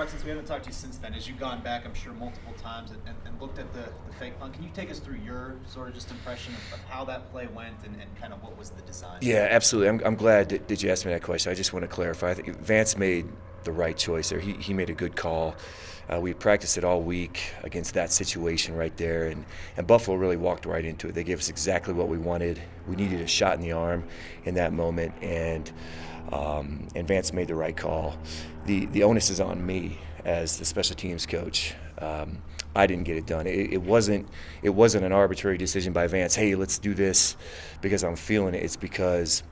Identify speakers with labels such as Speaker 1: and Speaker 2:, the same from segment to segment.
Speaker 1: Brock, since we haven't talked to you since then, as you've gone back, I'm sure, multiple times and looked at the fake punt, can you take us through your sort of just impression of how that play went and kind of what was the design?
Speaker 2: Yeah, absolutely. I'm glad that you asked me that question. I just want to clarify. I think Vance made the right choice there. He made a good call. We practiced it all week against that situation right there, and Buffalo really walked right into it. They gave us exactly what we wanted. We needed a shot in the arm in that moment, and Vance made the right call. The onus is on me as the special teams coach. I didn't get it done. It wasn't an arbitrary decision by Vance. Hey, let's do this because I'm feeling it. It's because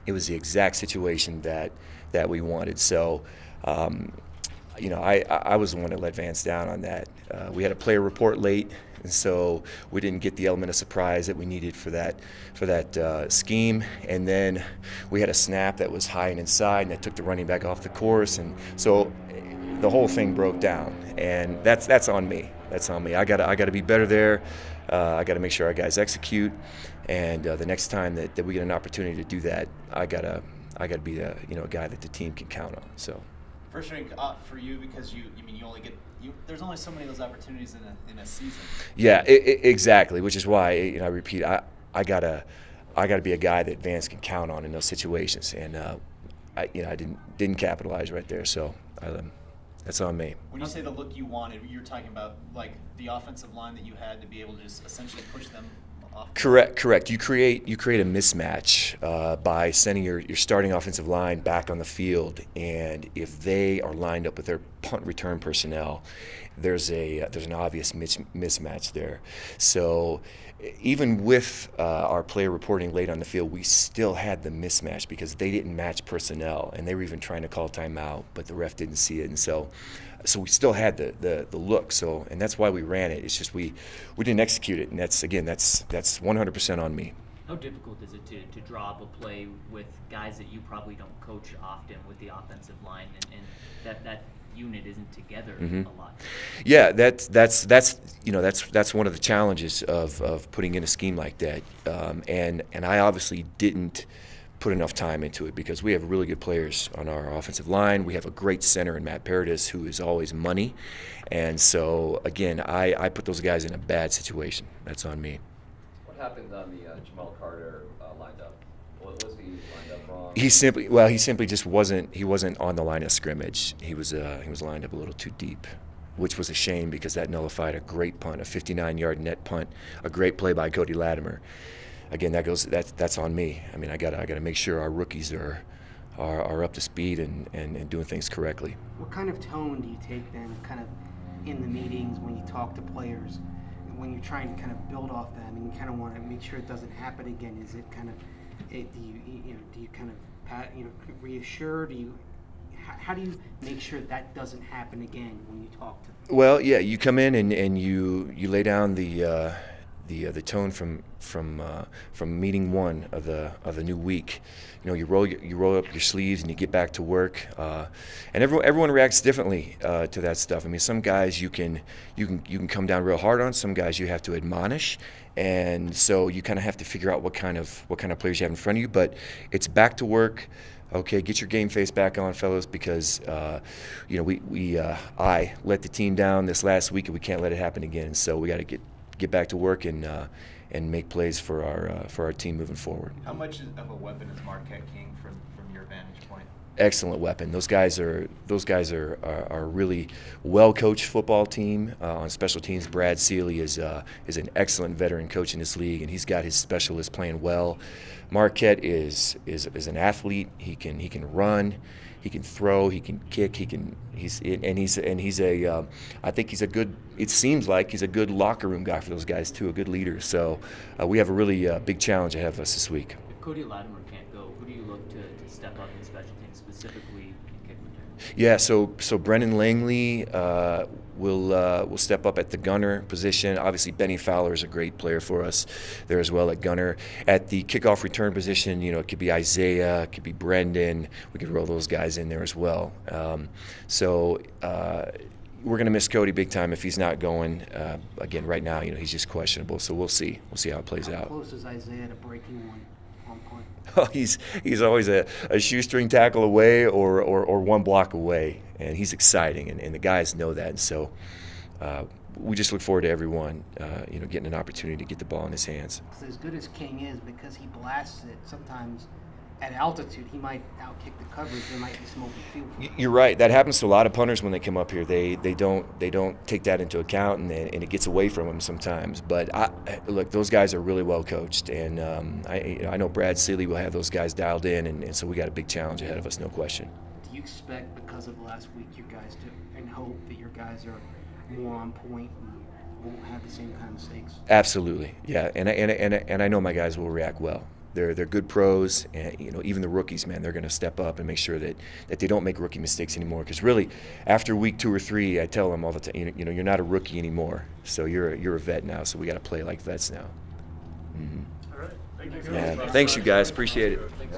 Speaker 2: it was the exact situation that we wanted. So, I was the one that let Vance down on that. We had a player report late, and so we didn't get the element of surprise that we needed for that scheme. And then we had a snap that was high and inside, and that took the running back off the course, and so the whole thing broke down. And that's on me. That's on me. I gotta be better there. I got to make sure our guys execute, and the next time that we get an opportunity to do that, I gotta be a guy that the team can count on. So.
Speaker 1: Frustrating for you because you only get there's only so many of those opportunities in a season.
Speaker 2: Yeah, exactly. Which is why I repeat, I gotta be a guy that Vance can count on in those situations, and I didn't capitalize right there. So that's on me.
Speaker 1: When you say the look you wanted, you're talking about like the offensive line that you had to be able to just essentially push them off.
Speaker 2: Correct. You create a mismatch by sending your starting offensive line back on the field, and if they are lined up with their punt return personnel, there's an obvious mismatch there. So even with our player reporting late on the field, we still had the mismatch because they didn't match personnel, and they were even trying to call timeout, but the ref didn't see it, and so we still had the look. So, and that's why we ran it. It's just we didn't execute it, and that's 100% on me.
Speaker 3: How difficult is it to draw up a play with guys that you probably don't coach often with the offensive line, and that unit isn't together a lot?
Speaker 2: Yeah, that's one of the challenges of putting in a scheme like that, and I obviously didn't put enough time into it because we have really good players on our offensive line. We have a great center in Matt Paradis who is always money, and so again, I put those guys in a bad situation. That's on me.
Speaker 4: What happened on the Jamal Carter lined up? Was he lined up wrong?
Speaker 2: He simply just wasn't. He wasn't on the line of scrimmage. He was lined up a little too deep, which was a shame because that nullified a great punt, a 59-yard net punt, a great play by Cody Latimer. Again, that's on me. I mean, I gotta make sure our rookies are up to speed and doing things correctly.
Speaker 5: What kind of tone do you take then, kind of in the meetings when you talk to players, when you're trying to kind of build off that? I mean, you kind of want to make sure it doesn't happen again. Is it kind of, do you kind of reassure? How do you make sure that doesn't happen again when you talk to them?
Speaker 2: Well, yeah, you come in and you lay down the tone from meeting one of the new week. You roll up your sleeves and you get back to work. And everyone reacts differently to that stuff. I mean, some guys you can come down real hard on. Some guys you have to admonish, and so you kind of have to figure out what kind of players you have in front of you. But it's back to work. Okay, get your game face back on, fellas, because I let the team down this last week, and we can't let it happen again. So we got to get back to work and make plays for our team moving forward.
Speaker 1: How much of a weapon is Marquette King from your vantage point?
Speaker 2: Excellent weapon. Those guys are a really well coached football team on special teams. Brad Seeley is an excellent veteran coach in this league, and he's got his specialists playing well. Marquette is an athlete. He can run. He can throw. He can kick. I think he's a good. It seems like he's a good locker room guy for those guys too. A good leader. So we have a really big challenge ahead of us this week.
Speaker 3: If Cody Latimer can't go, who do you look to step up in special teams, specifically in kick return?
Speaker 2: Yeah. So Brennan Langley will step up at the gunner position. Obviously, Benny Fowler is a great player for us there as well at gunner. At the kickoff return position, it could be Isaiah, it could be Brendan. We could roll those guys in there as well. We're going to miss Cody big time if he's not going. Again, right now, he's just questionable. So we'll see. We'll see how it plays out.
Speaker 5: How close is Isaiah to breaking one? on punt?
Speaker 2: Oh, he's always a shoestring tackle away or one block away, and he's exciting, and the guys know that. And so we just look forward to everyone, getting an opportunity to get the ball in his hands.
Speaker 5: Because as good as King is, because he blasts it, sometimes at altitude he might outkick the coverage. There might be some open field for him.
Speaker 2: You're right. That happens to a lot of punters when they come up here. They don't take that into account, and it gets away from them sometimes. But look, those guys are really well coached, and I know Brad Seeley will have those guys dialed in, and so we got a big challenge ahead of us, no question.
Speaker 5: Do you expect, because of last week, you guys to, and hope that your guys are more on point and won't have the same kind of mistakes?
Speaker 2: Absolutely, yeah. And I know my guys will react well. They're good pros, and even the rookies, man, they're going to step up and make sure that they don't make rookie mistakes anymore. Because really, after week 2 or 3, I tell them all the time, you're not a rookie anymore. So you're a vet now. So we got to play like vets now. Mm-hmm.
Speaker 6: All right. Thank you.
Speaker 2: Yeah. Thanks, you guys. Appreciate it.
Speaker 4: Thanks.